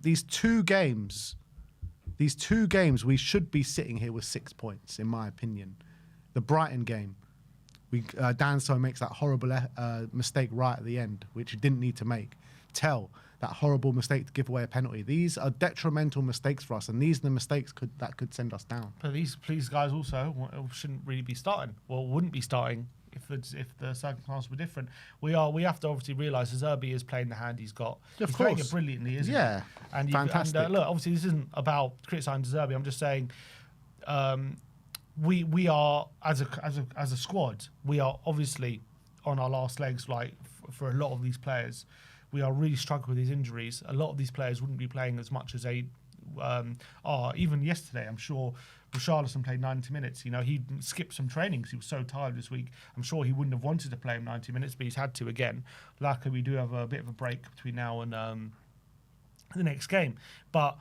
these two games, we should be sitting here with 6 points, in my opinion. The Brighton game, Danso makes that horrible mistake right at the end, which he didn't need to make. That horrible mistake to give away a penalty. These are detrimental mistakes for us, and these are the mistakes that could send us down. But these guys also shouldn't really be starting. Well, wouldn't be starting if the circumstances were different. We have to obviously realise Nervy is playing the hand he's got. He's playing it brilliantly, isn't he? Yeah, fantastic. And look, obviously this isn't about criticising Nervy. I'm just saying we are as a squad, we are obviously on our last legs. Like for a lot of these players, we are really struggling with these injuries. A lot of these players wouldn't be playing as much as they are. Even yesterday, I'm sure Richarlison played 90 minutes. You know, he skipped some training because he was so tired this week. I'm sure he wouldn't have wanted to play him 90 minutes, but he's had to again. Luckily, we do have a bit of a break between now and the next game. But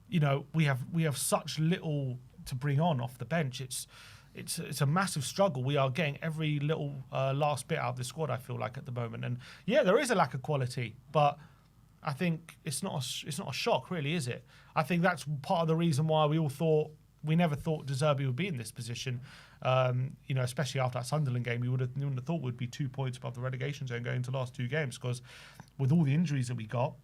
you know, we have such little to bring on off the bench. It's a massive struggle. We are getting every little last bit out of the squad, I feel like, at the moment. And yeah, there is a lack of quality, but I think it's not a shock, really, is it? I think that's part of the reason why we never thought De Zerbi would be in this position. You know, especially after that Sunderland game, we wouldn't have thought we'd be 2 points above the relegation zone going into the last two games, because with all the injuries that we got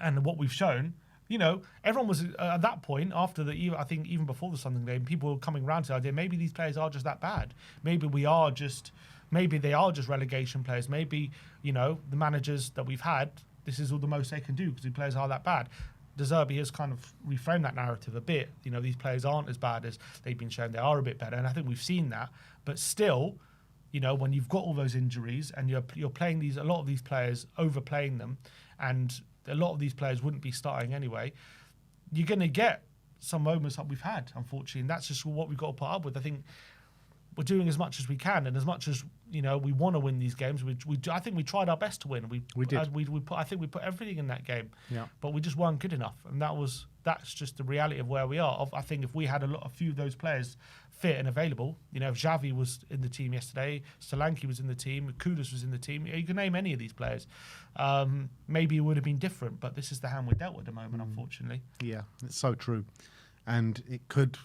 and what we've shown, you know, everyone was at that point after I think even before the Sunderland game, people were coming around to the idea maybe these players are just that bad. Maybe they are just relegation players. Maybe, you know, the managers that we've had, this is all the most they can do because the players are that bad. De Zerbi has kind of reframed that narrative a bit. You know, these players aren't as bad as they've been shown. They are a bit better, and I think we've seen that. But still, you know, when you've got all those injuries and you're playing a lot of these players, overplaying them, and a lot of these players wouldn't be starting anyway, you're going to get some moments that we've had, unfortunately, and that's just what we've got to put up with. I think we're doing as much as we can, and as much as, you know, we want to win these games, I think we tried our best to win. We did. I think we put everything in that game, but we just weren't good enough, and that's just the reality of where we are. I think if we had a few of those players fit and available, you know, if Xavi was in the team yesterday, Solanke was in the team, Kudus was in the team, you can name any of these players, maybe it would have been different, but this is the hand we're dealt with at the moment, unfortunately. Yeah, it's so true. And it could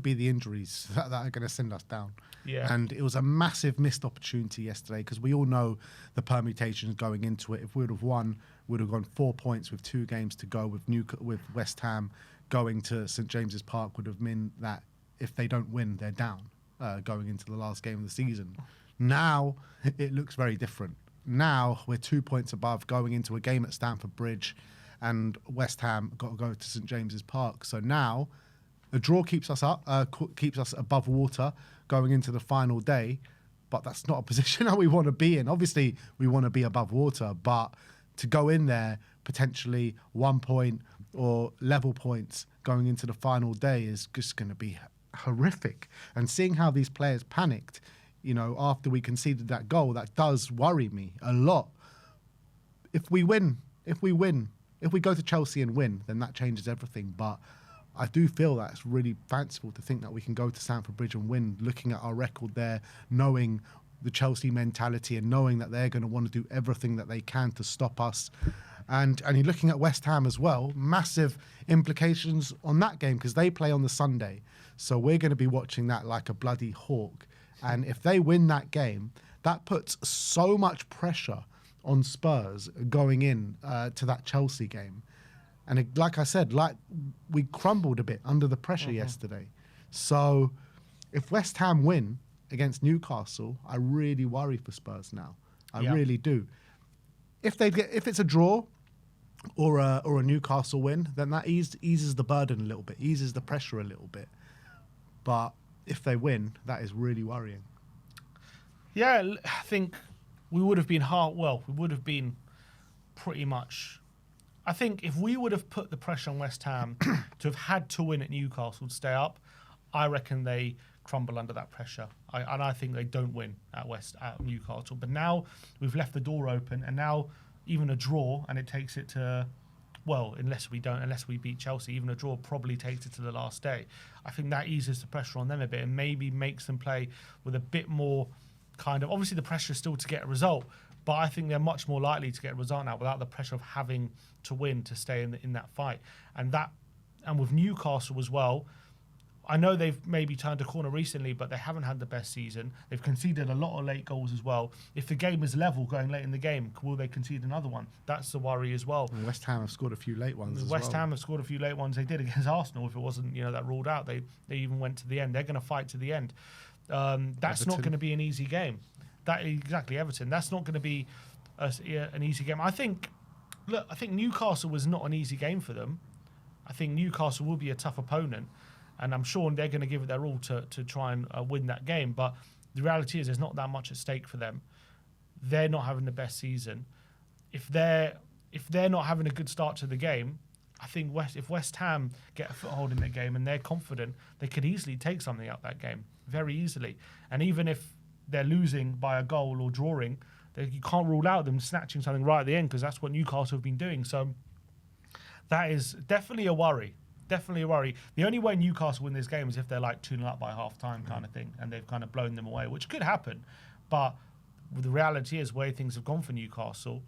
be the injuries that are going to send us down. Yeah. And it was a massive missed opportunity yesterday, because we all know the permutations going into it. If we would have won, we would have gone 4 points with 2 games to go. With West Ham going to St James's Park would have meant that if they don't win, they're down going into the last game of the season. Now it looks very different. Now we're 2 points above going into a game at Stamford Bridge, and West Ham got to go to St James's Park. So now a draw keeps us up, keeps us above water going into the final day, but that's not a position that we want to be in. Obviously, we want to be above water, but to go in there potentially 1 point or level points going into the final day is just going to be horrific. And seeing how these players panicked, you know, after we conceded that goal, that does worry me a lot. If we go to Chelsea and win, then that changes everything. But I do feel that it's really fanciful to think that we can go to Stamford Bridge and win, looking at our record there, knowing the Chelsea mentality and knowing that they're going to want to do everything that they can to stop us. And you're looking at West Ham as well, massive implications on that game because they play on the Sunday. So we're going to be watching that like a bloody hawk. And if they win that game, that puts so much pressure on Spurs going in to that Chelsea game. And like I said, like we crumbled a bit under the pressure yesterday. So if West Ham win against Newcastle, I really worry for Spurs now. I really do. If it's a draw or a Newcastle win, then that eases the burden a little bit, eases the pressure a little bit. But if they win, that is really worrying. Yeah, I think we would have been we would have been pretty much. I think if we would have put the pressure on West Ham to have had to win at Newcastle to stay up, I reckon they crumble under that pressure. I think they don't win at Newcastle. But now we've left the door open, and now even a draw, and it takes it to, well, unless we beat Chelsea, even a draw probably takes it to the last day. I think that eases the pressure on them a bit and maybe makes them play with a bit more kind of, obviously the pressure is still to get a result, But I think they're much more likely to get a result now without the pressure of having to win to stay in that fight. And with Newcastle as well, I know they've maybe turned a corner recently, but they haven't had the best season. They've conceded a lot of late goals as well. If the game is level going late in the game, will they concede another one? That's the worry as well. And West Ham have scored a few late ones West Ham have scored a few late ones. They did against Arsenal. If it wasn't, that ruled out, they even went to the end. They're going to fight to the end. That's not going to be an easy game. Exactly, Everton. That's not going to be an easy game. I think Newcastle was not an easy game for them. I think Newcastle will be a tough opponent. And I'm sure they're going to give it their all to try and win that game. But the reality is there's not that much at stake for them. They're not having the best season. If they're not having a good start to the game, I think if West Ham get a foothold in the game and they're confident, they could easily take something out that game, very easily. And even if they're losing by a goal or drawing, you can't rule out them snatching something right at the end, because that's what Newcastle have been doing. So that is definitely a worry. Definitely a worry. The only way Newcastle win this game is if they're like 2-0 up by half time kind of thing, and they've kind of blown them away, which could happen. But the reality is, where things have gone for Newcastle,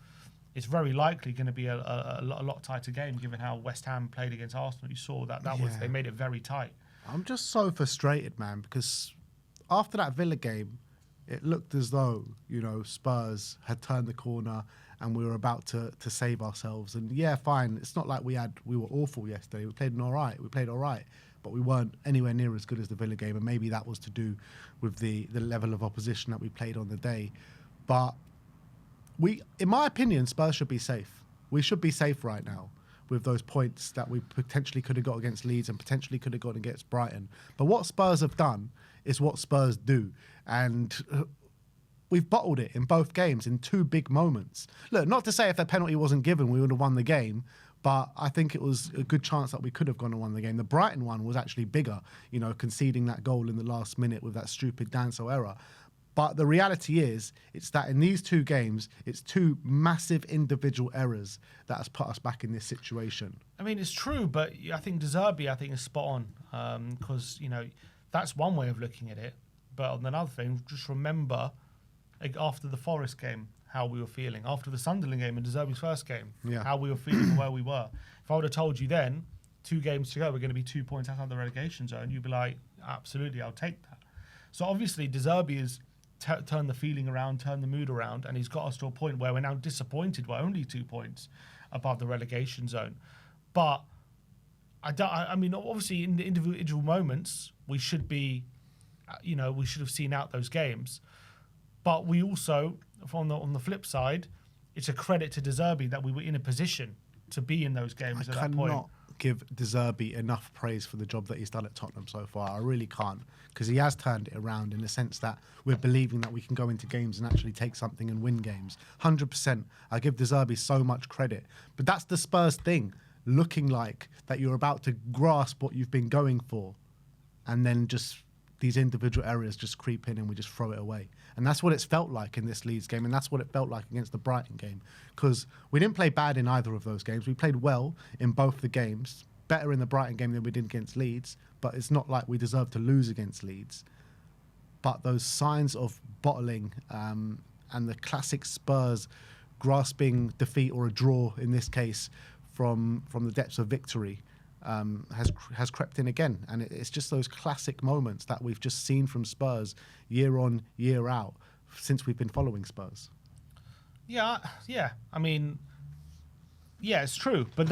it's very likely going to be a lot tighter game, given how West Ham played against Arsenal. You saw that they made it very tight. I'm just so frustrated, man, because after that Villa game, it looked as though, Spurs had turned the corner and we were about to save ourselves. And yeah, fine. It's not like we were awful yesterday. We played all right, but we weren't anywhere near as good as the Villa game. And maybe that was to do with the level of opposition that we played on the day. But in my opinion, Spurs should be safe. We should be safe right now with those points that we potentially could have got against Leeds and potentially could have got against Brighton. But what Spurs have done is what Spurs do. And we've bottled it in both games in two big moments. Look, not to say if that penalty wasn't given, we would have won the game, but I think it was a good chance that we could have gone and won the game. The Brighton one was actually bigger, conceding that goal in the last minute with that stupid Danso error. But the reality is, it's that in these two games, it's two massive individual errors that has put us back in this situation. I mean, it's true, but I think De Zerbi, is spot on, because, that's one way of looking at it. But on another thing, just remember, after the Forest game, how we were feeling. After the Sunderland game and De Zerbi's first game, how we were feeling and where we were. If I would have told you then, 2 games to go, we're going to be 2 points outside the relegation zone, you'd be like, absolutely, I'll take that. So obviously, De Zerbi has turned the feeling around, turned the mood around, and he's got us to a point where we're now disappointed we're only 2 points above the relegation zone. But I mean, obviously, in the individual moments, we should be, we should have seen out those games. But we also, on the flip side, it's a credit to De Zerbi that we were in a position to be in those games at that point. I cannot give De Zerbi enough praise for the job that he's done at Tottenham so far. I really can't, because he has turned it around in the sense that we're believing that we can go into games and actually take something and win games. 100%. I give De Zerbi so much credit. But that's the Spurs thing, looking like that you're about to grasp what you've been going for, and then just these individual areas just creep in and we just throw it away. And that's what it's felt like in this Leeds game, and that's what it felt like against the Brighton game, because we didn't play bad in either of those games. We played well in both the games, better in the Brighton game than we did against Leeds, but it's not like we deserved to lose against Leeds. But those signs of bottling and the classic Spurs grasping defeat, or a draw in this case, from the depths of victory, has crept in again. And it's just those classic moments that we've just seen from Spurs year on, year out, since we've been following Spurs. Yeah. I mean, yeah, it's true. But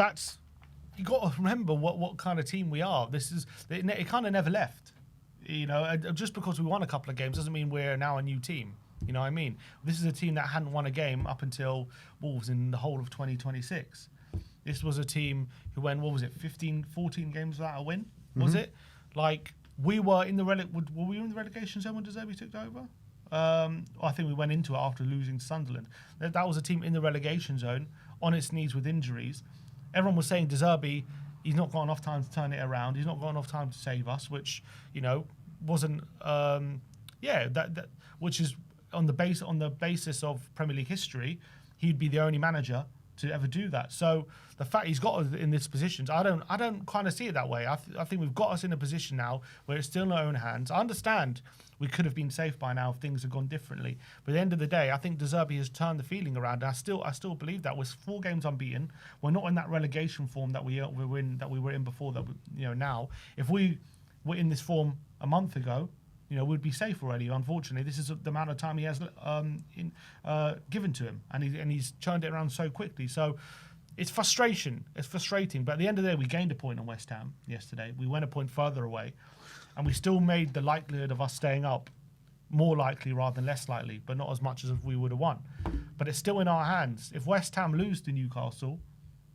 you got to remember what kind of team we are. It kind of never left. Just because we won a couple of games doesn't mean we're now a new team. You know what I mean? This is a team that hadn't won a game up until Wolves in the whole of 2026. This was a team who went, 14 games without a win? Was it? Like, we were in the were we in the relegation zone when De Zerbi took over? I think we went into it after losing Sunderland. That was a team in the relegation zone, on its knees with injuries. Everyone was saying De Zerbi, he's not got enough time to turn it around. He's not got enough time to save us, which, wasn't, which is on the basis of Premier League history, he'd be the only manager to ever do that. So the fact he's got us in this position, I don't kind of see it that way. I think we've got us in a position now where it's still in our own hands. I understand we could have been safe by now if things had gone differently. But at the end of the day, I think De Zerbi has turned the feeling around. I still believe that we're 4 games unbeaten. We're not in that relegation form that we were in before. That now, if we were in this form a month ago, we'd be safe already. Unfortunately, this is the amount of time he has given to him, and he's turned it around so quickly. So it's frustration. It's frustrating. But at the end of the day, we gained a point on West Ham yesterday. We went a point further away, and we still made the likelihood of us staying up more likely rather than less likely, but not as much as if we would have won. But it's still in our hands. If West Ham lose to Newcastle,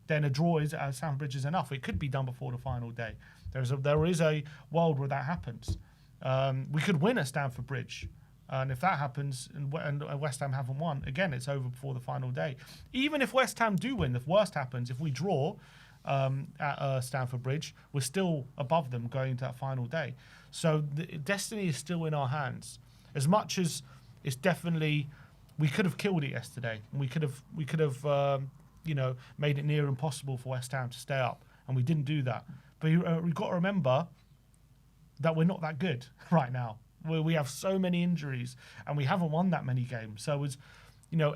then a draw is at Stamford Bridge is enough. It could be done before the final day. There is a world where that happens. We could win at Stamford Bridge, and if that happens and West Ham haven't won, again, it's over before the final day. Even if West Ham do win, the worst happens, if we draw at Stamford Bridge, we're still above them going to that final day. So the destiny is still in our hands. As much as it's definitely, we could have killed it yesterday. We could have made it near impossible for West Ham to stay up, and we didn't do that. But we've got to remember that we're not that good right now. We have so many injuries, and we haven't won that many games. So it's,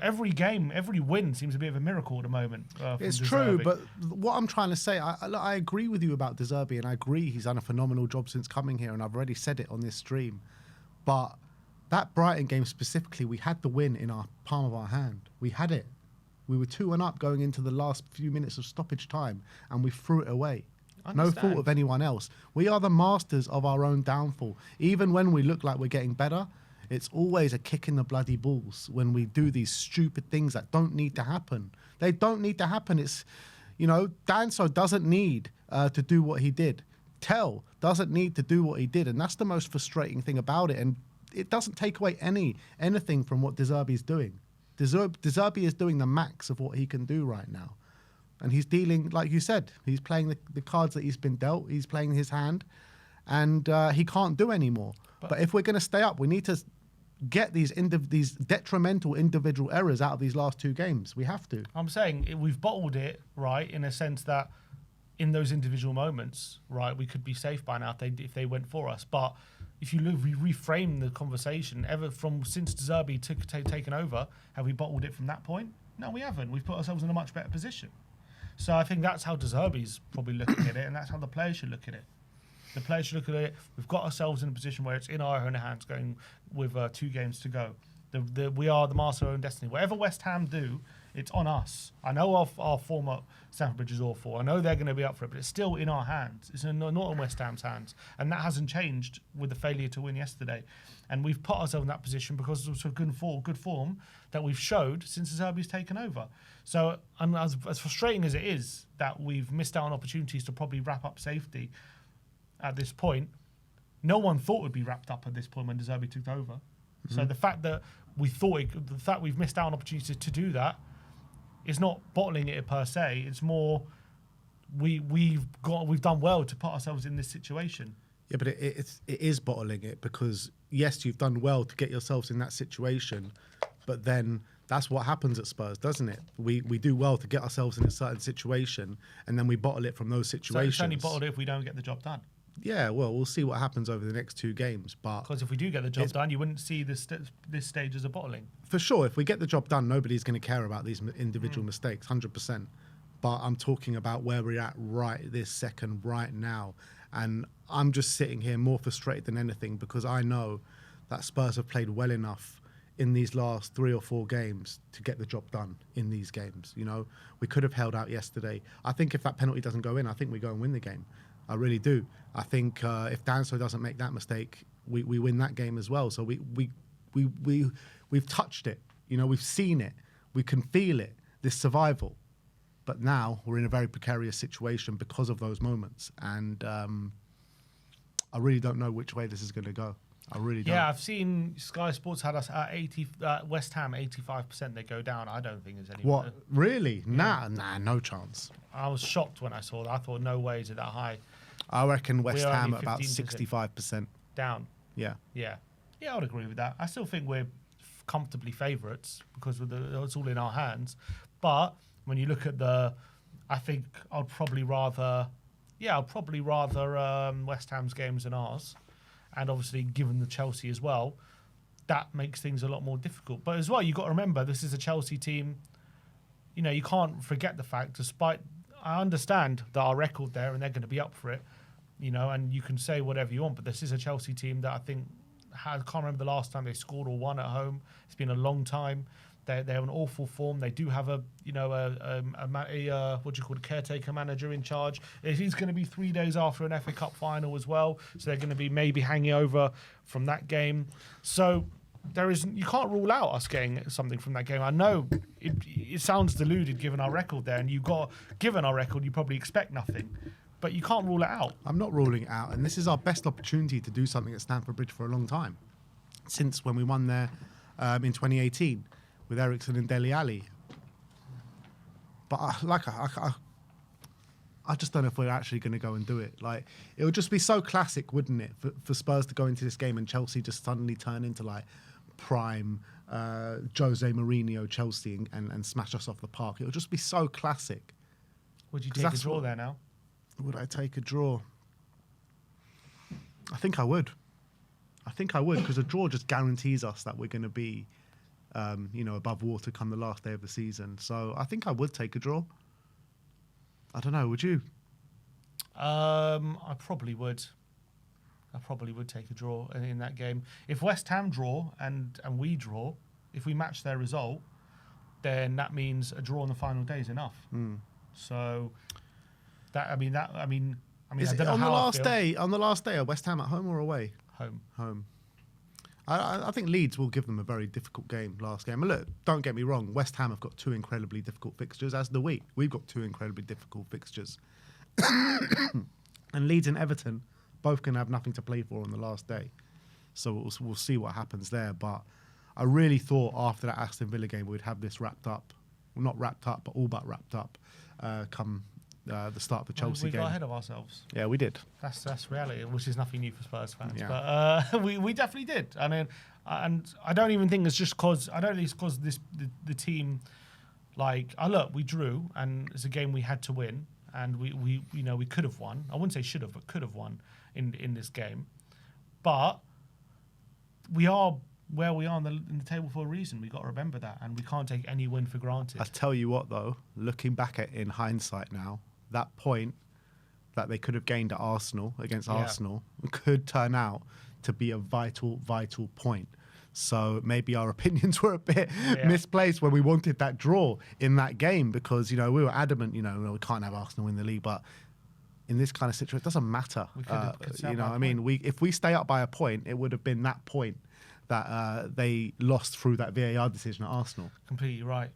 every game, every win seems a bit of a miracle at the moment. It's true, but what I'm trying to say, I agree with you about De Zerbi, and I agree he's done a phenomenal job since coming here, and I've already said it on this stream. But that Brighton game specifically, we had the win in our palm of our hand. We had it. We were 2-1 up going into the last few minutes of stoppage time, and we threw it away. No fault of anyone else. We are the masters of our own downfall. Even when we look like we're getting better, it's always a kick in the bloody balls when we do these stupid things that don't need to happen. They don't need to happen. It's, Danso doesn't need to do what he did. Tell doesn't need to do what he did. And that's the most frustrating thing about it. And it doesn't take away anything from what De Zerbi is doing. De Zerbi is doing the max of what he can do right now. And he's dealing, like you said, he's playing the cards that he's been dealt. He's playing his hand, and he can't do anymore. But if we're going to stay up, we need to get these detrimental individual errors out of these last 2 games. We have to. I'm saying we've bottled it, right, in a sense that in those individual moments, right, we could be safe by now if they went for us. But if you reframe the conversation, since De Zerbi taken over, have we bottled it from that point? No, we haven't. We've put ourselves in a much better position. So I think that's how De Zerbi's probably looking at it, and that's how the players should look at it. The players should look at it. We've got ourselves in a position where it's in our own hands going with 2 games to go. We are the master of our own destiny. Whatever West Ham do, it's on us. I know our form at Stamford Bridge is awful. I know they're going to be up for it, but it's still in our hands. It's not in West Ham's hands. And that hasn't changed with the failure to win yesterday. And we've put ourselves in that position because of some good form that we've showed since De Zerbi's taken over. So as frustrating as it is that we've missed out on opportunities to probably wrap up safety at this point, no one thought it would be wrapped up at this point when De Zerbi took over. Mm-hmm. So the fact that we've missed out on opportunities to do that is not bottling it per se. It's more we've done well to put ourselves in this situation. Yeah, but it is bottling it because yes, you've done well to get yourselves in that situation, but then that's what happens at Spurs, doesn't it? We do well to get ourselves in a certain situation, and then we bottle it from those situations. So it's only bottled if we don't get the job done. Yeah, well, we'll see what happens over the next 2 games. But because if we do get the job done, you wouldn't see this stage as a bottling. For sure, if we get the job done, nobody's going to care about these individual mistakes, 100%. But I'm talking about where we're at right this second, right now. And I'm just sitting here more frustrated than anything because I know that Spurs have played well enough in these last 3 or 4 games to get the job done in these games. We could have held out yesterday. I think if that penalty doesn't go in, I think we go and win the game. I really do. I think if Danso doesn't make that mistake, we win that game as well. So we've touched it. We've seen it. We can feel it. This survival. But now we're in a very precarious situation because of those moments, and I really don't know which way this is going to go. I really don't. Yeah, I've seen Sky Sports had us at 80. West Ham 85%. They go down. I don't think there's any. What? Really? Yeah. Nah, no chance. I was shocked when I saw that. I thought, no way is it that high. I reckon West Ham at about 65% down. Yeah, I would agree with that. I still think we're comfortably favourites because it's all in our hands. But When you look at I think I'd probably rather West Ham's games than ours. And obviously, given the Chelsea as well, that makes things a lot more difficult. But as well, you've got to remember, this is a Chelsea team. You know, you can't forget the fact, despite, I understand that our record there and they're going to be up for it, you know, and you can say whatever you want, but this is a Chelsea team that I think, I can't remember the last time they scored or won at home. It's been a long time. They're in awful form. They do have a caretaker manager in charge. He's going to be 3 days after an FA Cup final as well, so they're going to be maybe hanging over from that game. So you can't rule out us getting something from that game. I know it sounds deluded given our record there, and given our record, you probably expect nothing. But you can't rule it out. I'm not ruling it out, and this is our best opportunity to do something at Stamford Bridge for a long time, since when we won there in 2018 with Ericsson and Dele Alli. But I just don't know if we're actually going to go and do it. Like, it would just be so classic, wouldn't it, for Spurs to go into this game and Chelsea just suddenly turn into like prime Jose Mourinho Chelsea and smash us off the park. It would just be so classic. Would you take a draw there now? Would I take a draw? I think I would. Because a draw just guarantees us that we're going to be, above water come the last day of the season. So I think I would take a draw. I don't know. Would you? I probably would. Take a draw in that game. If West Ham draw and we draw, if we match their result, then that means a draw on the final day is enough. So. On the last day, are West Ham at home or away? Home. I think Leeds will give them a very difficult game last game. And look, don't get me wrong, West Ham have got two incredibly difficult fixtures, as do we. We've got two incredibly difficult fixtures. And Leeds and Everton both can have nothing to play for on the last day. So we'll see what happens there. But I really thought after that Aston Villa game we'd have this wrapped up. Well, not wrapped up, but all but wrapped up come the start of the Chelsea game. We got ahead of ourselves. Yeah, we did. That's reality, which is nothing new for Spurs fans. Yeah. But we definitely did. And I don't even think it's just because the team, like, look, we drew, and it's a game we had to win, and we could have won. I wouldn't say should have, but could have won in this game. But we are where we are in the table for a reason. We've got to remember that, and we can't take any win for granted. I tell you what, though, looking back at it in hindsight now, that point that they could have gained at Arsenal against Arsenal could turn out to be a vital point. So maybe our opinions were a bit misplaced when we wanted that draw in that game, because we were adamant, we can't have Arsenal in the league, but in this kind of situation, it doesn't matter. If we stay up by a point, it would have been that point that they lost through that VAR decision at Arsenal. Completely right.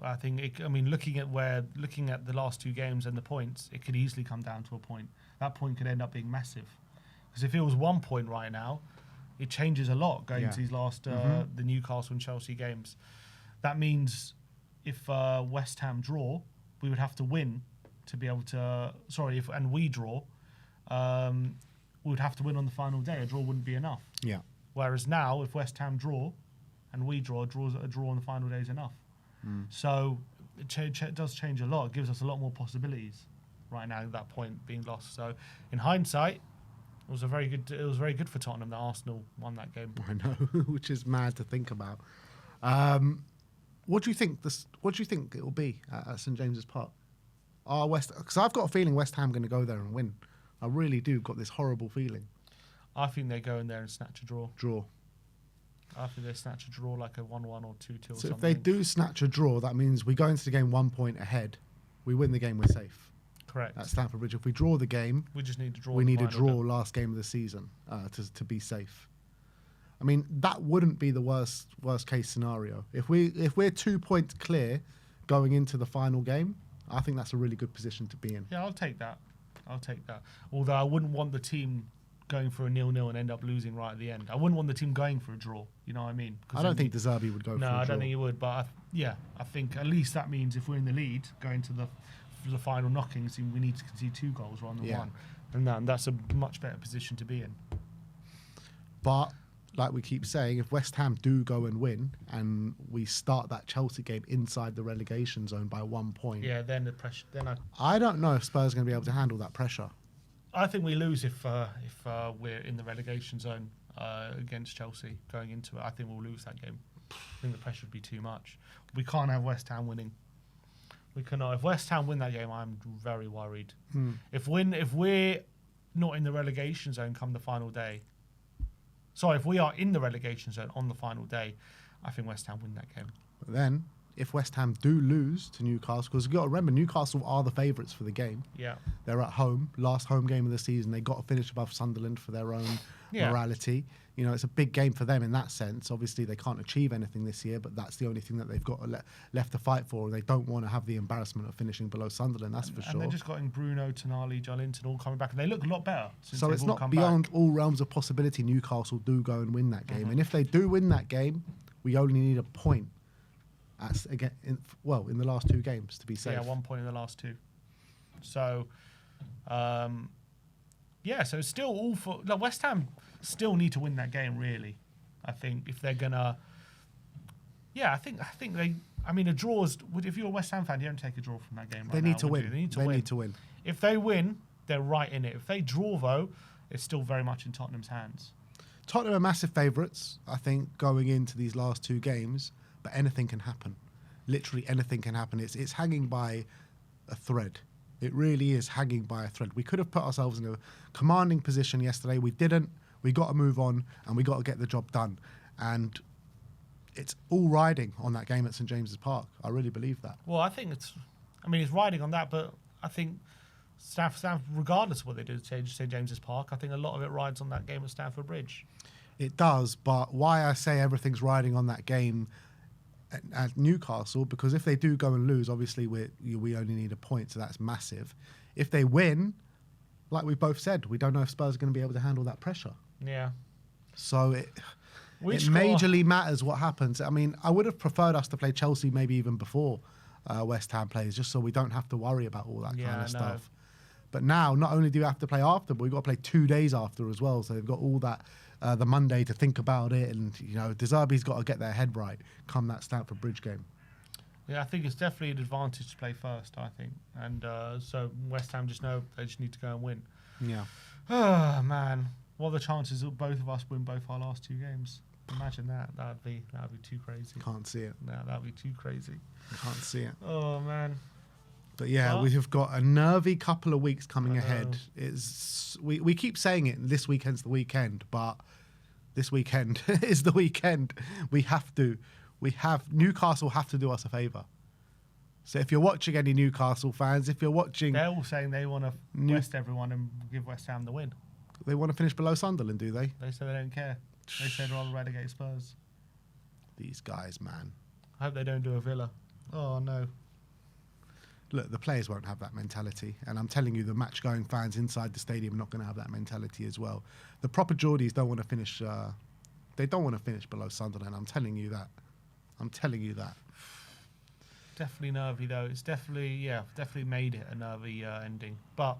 I think looking at the last two games and the points, it could easily come down to a point. That point could end up being massive, because if it was 1 point right now, it changes a lot going to these last the Newcastle and Chelsea games. That means if West Ham draw, we would have to win to be able to. And we draw, we would have to win on the final day. A draw wouldn't be enough. Yeah. Whereas now, if West Ham draw, and we draw, a draw on the final day is enough. So it does change a lot. It gives us a lot more possibilities right now at that point being lost. So in hindsight, it was very good for Tottenham that Arsenal won that game. I know, which is mad to think about. What do you think it will be at St James's Park? Because I've got a feeling West Ham are going to go there and win. I really do. Got this horrible feeling. I think they go in there and snatch a draw. I think they snatch a draw, like a 1-1 or 2-2 or something. So if they do snatch a draw, that means we go into the game 1 point ahead. We win the game, we're safe. Correct. At Stamford Bridge. If we draw the game, we just need to draw. We need a draw last game of the season to be safe. I mean, that wouldn't be the worst case scenario. If we're 2 points clear going into the final game, I think that's a really good position to be in. Yeah, I'll take that. Although I wouldn't want the team going for a 0-0 and end up losing right at the end. I wouldn't want the team going for a draw. You know what I mean? I don't think De Zerbi would go for a draw. No, I don't think he would. But I think at least that means if we're in the lead going to the final knockings, we need to concede 2 goals rather than 1. And that's a much better position to be in. But like we keep saying, if West Ham do go and win, and we start that Chelsea game inside the relegation zone by 1 point, Yeah, then the pressure. Then I don't know if Spurs are going to be able to handle that pressure. I think we lose if we're in the relegation zone against Chelsea going into it. I think we'll lose that game. I think the pressure would be too much. We can't have West Ham winning. We cannot. If West Ham win that game, I'm very worried. If we're not in the relegation zone come the final day, sorry, if we are in the relegation zone on the final day, I think West Ham win that game. But then, if West Ham do lose to Newcastle, because you've got to remember, Newcastle are the favourites for the game. Yeah. They're at home, last home game of the season. They got to finish above Sunderland for their own morality. You know, it's a big game for them in that sense. Obviously, they can't achieve anything this year, but that's the only thing that they've got left to fight for. They don't want to have the embarrassment of finishing below Sunderland, that's for sure. And they're just getting Bruno, Tonali, Joelinton all coming back, and they look a lot better. So it's not beyond all realms of possibility Newcastle do go and win that game. And if they do win that game, we only need a point in the last 2 games to be safe. Yeah, 1 point in the last 2. So, so it's still all for West Ham. Still need to win that game, really. I think if they're gonna, I think they. I mean, a draw is. If you're a West Ham fan, you don't take a draw from that game. They need to win. They need to win. If they win, they're right in it. If they draw, though, it's still very much in Tottenham's hands. Tottenham are massive favourites, I think, going into these last 2 games. But anything can happen. Literally anything can happen. It's hanging by a thread. It really is hanging by a thread. We could have put ourselves in a commanding position yesterday. We didn't. We got to move on, and we got to get the job done. And it's all riding on that game at St James's Park. I really believe that. Well, I think it's riding on that, but I think Stamford, regardless of what they do at St James's Park, I think a lot of it rides on that game at Stamford Bridge. It does, but why I say everything's riding on that game at Newcastle, because if they do go and lose, obviously we only need a point, so that's massive. If they win, like we both said, we don't know if Spurs are going to be able to handle that pressure. Yeah. So it majorly matters what happens. I mean, I would have preferred us to play Chelsea maybe even before West Ham plays, just so we don't have to worry about all that kind of stuff. But now, not only do we have to play after, but we've got to play 2 days after as well. So they've got all that, the Monday to think about it. And, De Zerbi's got to get their head right come that Stamford Bridge game. Yeah, I think it's definitely an advantage to play first, I think. And so West Ham just know they just need to go and win. Yeah. Oh, man. What are the chances that both of us win both our last 2 games? Imagine that. That'd be too crazy. Can't see it. No, that'd be too crazy. Can't see it. Oh, man. But yeah, we have got a nervy couple of weeks coming ahead. We keep saying it, this weekend's the weekend, but this weekend is the weekend. Newcastle have to do us a favour. So if you're watching any Newcastle fans, if you're watching... They're all saying they want to rest everyone and give West Ham the win. They want to finish below Sunderland, do they? They say they don't care. They said rather relegate Spurs. These guys, man. I hope they don't do a Villa. Oh, no. Look, the players won't have that mentality. And I'm telling you, the match-going fans inside the stadium are not going to have that mentality as well. The proper Geordies don't want to finish... they don't want to finish below Sunderland. I'm telling you that. Definitely nervy, though. It's definitely made it a nervy ending. But,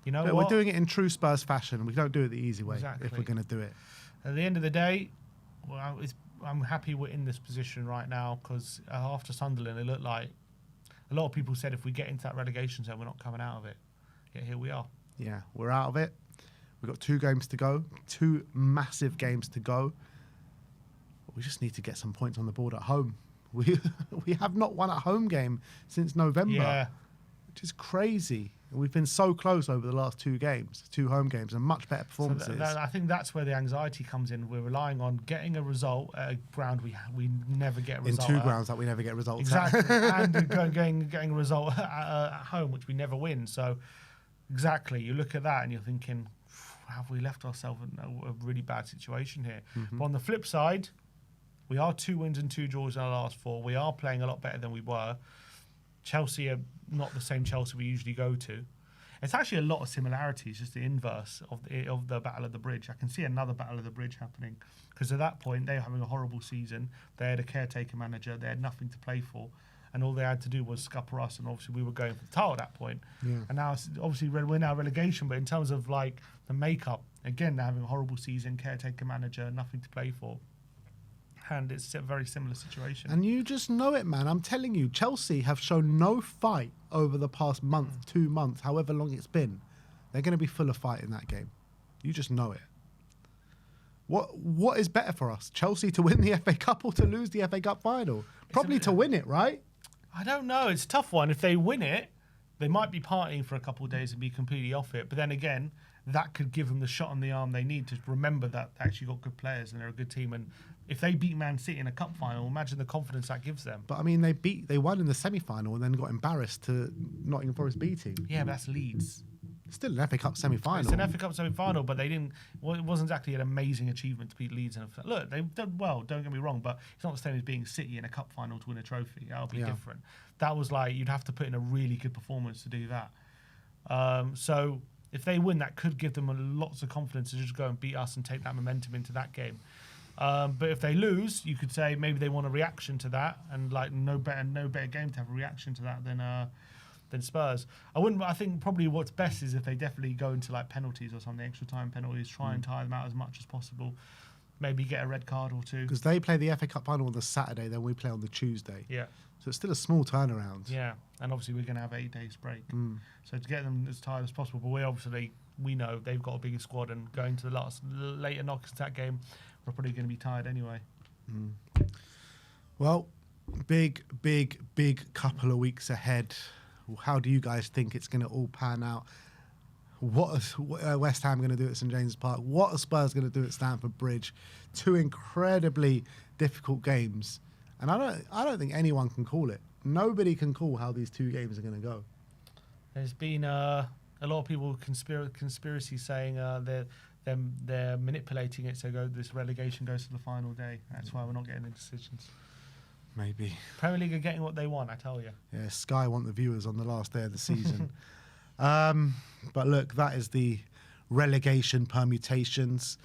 you know what? We're doing it in true Spurs fashion. We don't do it the easy way Exactly. if we're going to do it. At the end of the day, I'm happy we're in this position right now because after Sunderland, it looked like a lot of people said if we get into that relegation zone, we're not coming out of it. Yet here we are. Yeah, we're out of it. We've got 2 games to go, 2 massive games to go. We just need to get some points on the board at home. We have not won a home game since November, which is crazy. We've been so close over the last 2 games, 2 home games, and much better performances. So I think that's where the anxiety comes in. We're relying on getting a result at a ground we never get a result in 2 grounds that we never get results exactly. And getting a result at home, which we never win. So exactly, you look at that and you're thinking, have we left ourselves in a really bad situation here? Mm-hmm. But on the flip side, we are 2 wins and 2 draws in our last 4. We are playing a lot better than we were. Chelsea are not the same Chelsea we usually go to. It's actually a lot of similarities, just the inverse of the Battle of the Bridge. I can see another Battle of the Bridge happening because at that point they were having a horrible season. They had a caretaker manager. They had nothing to play for. And all they had to do was scupper us, and obviously we were going for the title at that point. Yeah. And now, obviously, we're now relegation, but in terms of like the makeup, Again, they're having a horrible season, caretaker manager, nothing to play for. And it's a very similar situation. And you just know it, man. I'm telling you, Chelsea have shown no fight over the past month, 2 months, however long it's been. They're going to be full of fight in that game. You just know it. What is better for us? Chelsea to win the FA Cup or to lose the FA Cup final? Probably to win it, right? I don't know. It's a tough one. If they win it, they might be partying for a couple of days and be completely off it. But then again, that could give them the shot on the arm they need to remember that they actually got good players and they're a good team. And if they beat Man City in a cup final, imagine the confidence that gives them. But I mean, they won in the semi-final and then got embarrassed to Nottingham Forest B team. Yeah, but that's Leeds. Still an FA Cup semi-final. It's an FA Cup semi-final, but they didn't. Well, it wasn't exactly an amazing achievement to beat Leeds. Look, they've done well. Don't get me wrong, but it's not the same as being City in a cup final to win a trophy. That'll be different. That was like you'd have to put in a really good performance to do that. So if they win, that could give them lots of confidence to just go and beat us and take that momentum into that game. But if they lose, you could say maybe they want a reaction to that, and like no better game to have a reaction to that than Spurs. I think probably what's best is if they definitely go into like penalties or something, extra time penalties, try and tire them out as much as possible. Maybe get a red card or two. Because they play the FA Cup final on the Saturday, then we play on the Tuesday. Yeah. So it's still a small turnaround. Yeah, and obviously we're going to have 8 days break. So to get them as tired as possible, but we know they've got a bigger squad, and going to the later knocks of that game, we're probably going to be tired anyway. Well, big couple of weeks ahead. How do you guys think it's going to all pan out? What is West Ham going to do at St James's Park? What are Spurs going to do at Stamford Bridge? 2 incredibly difficult games, and I don't think anyone can call it. Nobody can call how these 2 games are going to go. There's been a lot of people conspiracy saying they're manipulating it so this relegation goes to the final day. That's why we're not getting the decisions. Maybe. Premier League are getting what they want, I tell you. Yeah, Sky want the viewers on the last day of the season. But look, that is the relegation permutations.